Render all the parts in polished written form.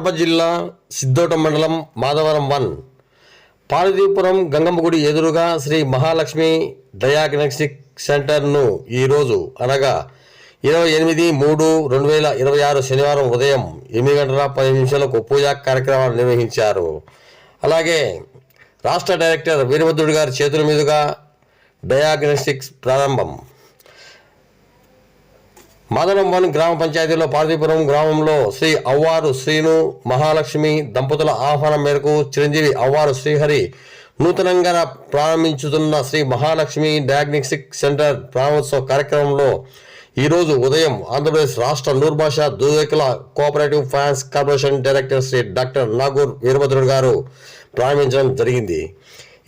కడప జిల్లా సిద్ధోట మండలం మాధవరం 1 పార్వతీపురం గంగమ్మ గుడి ఎదురుగా శ్రీ మహాలక్ష్మి డయాగ్నోస్టిక్ సెంటర్ను ఈరోజు అనగా 28/3/2026 శనివారం ఉదయం 8:10 పూజా కార్యక్రమాలు నిర్వహించారు. అలాగే రాష్ట్ర డైరెక్టర్ వీరభద్రుడు గారి చేతుల మీదుగా డయాగ్నోస్టిక్స్ ప్రారంభం. మాధవరం 1 గ్రామ పంచాయతీలో పార్వతీపురం గ్రామంలో శ్రీ అవ్వారు శ్రీను మహాలక్ష్మి దంపతుల ఆహ్వానం మేరకు చిరంజీవి అవ్వారు శ్రీహరి నూతనంగా ప్రారంభించుతున్న శ్రీ మహాలక్ష్మి డయాగ్నోస్టిక్ సెంటర్ ప్రారంభోత్సవ కార్యక్రమంలో ఈరోజు ఉదయం ఆంధ్రప్రదేశ్ రాష్ట్ర Noorbasha Durvekula cooperative finance corporation director Shri doctor Nagur Veerabhadrudu garu ప్రారంభించడం జరిగింది.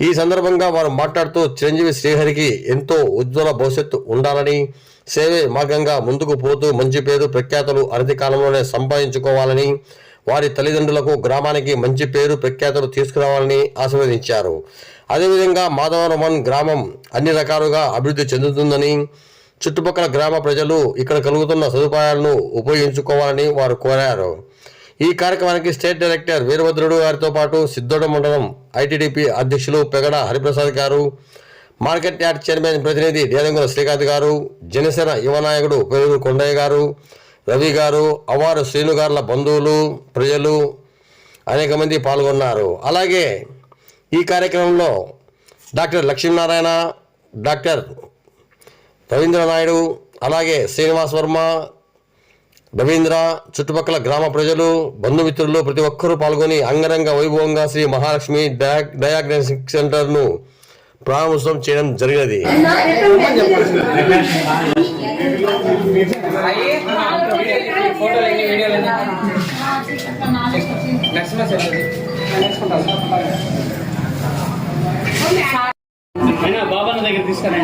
ఈ సందర్భంగా వారు మాట్లాడుతూ చిరంజీవి శ్రీహరికి ఎంతో ఉజ్వల భవిష్యత్తు ఉండాలని, సేవే మార్గంగా ముందుకు పోతూ మంచి పేరు ప్రఖ్యాతులు అనతి కాలంలోనే సంపాదించుకోవాలని, వారి తల్లిదండ్రులకు గ్రామానికి మంచి పేరు ప్రఖ్యాతులు తీసుకురావాలని ఆశీర్వదించారు. అదేవిధంగా మాధవరం 1 గ్రామం అన్ని రకాలుగా అభివృద్ధి చెందుతుందని, చుట్టుపక్కల గ్రామ ప్రజలు ఇక్కడ కలుగుతున్న సదుపాయాలను ఉపయోగించుకోవాలని వారు కోరారు. ఈ కార్యక్రమానికి స్టేట్ డైరెక్టర్ వీరభద్రుడు గారితో పాటు సిద్ధోట మండలం ఐటీడీపీ అధ్యక్షులు పెగడ హరిప్రసాద్ గారు, మార్కెట్ యార్డ్ చైర్మన్ ప్రతినిధి దేలంగుల శ్రీకాంత్ గారు, జనసేన యువ నాయకుడు పెరుగు కొండయ్య గారు, రవి గారు, అవ్వారు శ్రీను గారుల బంధువులు, ప్రజలు అనేక మంది పాల్గొన్నారు. అలాగే ఈ కార్యక్రమంలో డాక్టర్ లక్ష్మీనారాయణ, డాక్టర్ రవీంద్ర నాయుడు, అలాగే శ్రీనివాస్ వర్మ, రవీంద్ర, చుట్టుపక్కల గ్రామ ప్రజలు, బంధుమిత్రులు ప్రతి ఒక్కరూ పాల్గొని అంగరంగ వైభవంగా శ్రీ మహాలక్ష్మి డయాగ్నోస్టిక్ సెంటర్ను ప్రారంభోత్సవం చేయడం జరిగినది. బాబాన్న దగ్గర తీసుకురా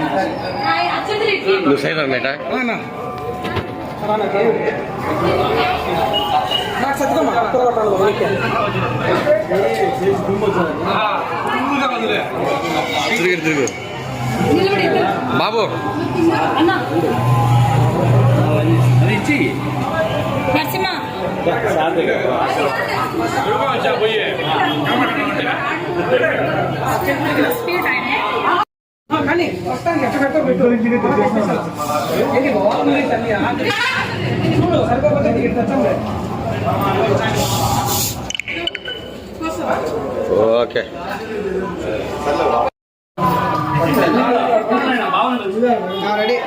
బాబు కానీ వస్తాను ఎక్కడ ఓకే రెడీ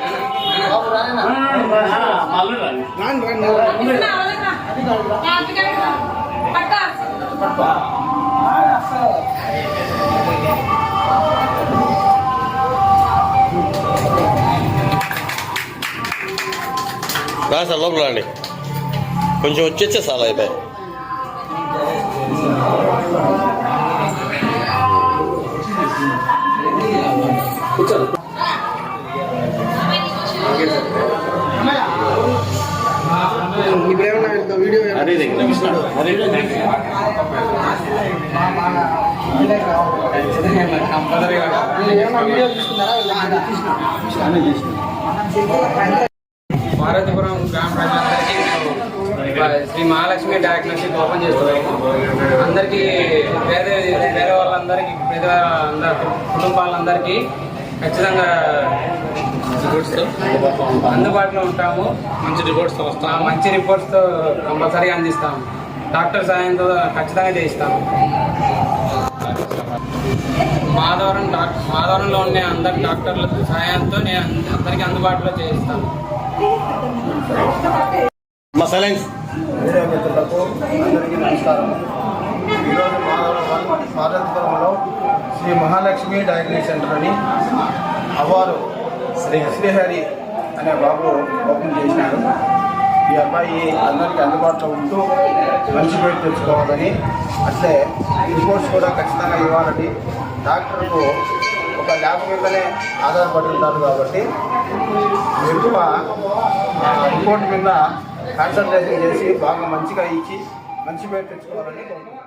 సార్ లోపల రండి, కొంచెం వచ్చేస్తే చాలా అయిపోయి. ఇప్పుడేమన్నా వీడియో పార్వతీపురం గ్రామ ప్రజలందరికీ శ్రీ మహాలక్ష్మి డయాగ్నోస్టిక్ ఓపెన్ చేస్తున్నాము. అందరికీ వేరే వాళ్ళందరికీ కుటుంబాలందరికీ ఖచ్చితంగా అందుబాటులో ఉంటాము. మంచి రిపోర్ట్స్తో కంపల్సరీగా అందిస్తాము. డాక్టర్ సాయంతో ఖచ్చితంగా చేయిస్తాము. మాధవరంలో ఉండే అందరి డాక్టర్ల సహాయంతో నేను అందరికీ అందుబాటులో చేయిస్తాను. మీడియా మిత్రులకు అందరికీ నమస్కారం. ఈరోజు పార్వతీపురంలో శ్రీ మహాలక్ష్మి డయాగ్నోస్టిక్ సెంటర్ అని అవ్వారు శ్రీహరి అనే బాబు ఓపెన్ చేసినారు. ఈ అబ్బాయి అందరికీ అందుబాటులో ఉంటూ మంచి పేరు తెచ్చుకోవాలని, అట్లే రిపోర్ట్స్ కూడా ఖచ్చితంగా ఇవ్వాలని, డాక్టర్కు ఒక ల్యాబ్ మీదనే ఆధారపడి ఉంటారు కాబట్టి ఎక్కువ రిపోర్ట్ మీద కాన్సన్ట్రేషన్ చేసి బాగా మంచిగా ఇచ్చి మంచి పేరు తెచ్చుకోవాలని కోరుకుంటున్నాను.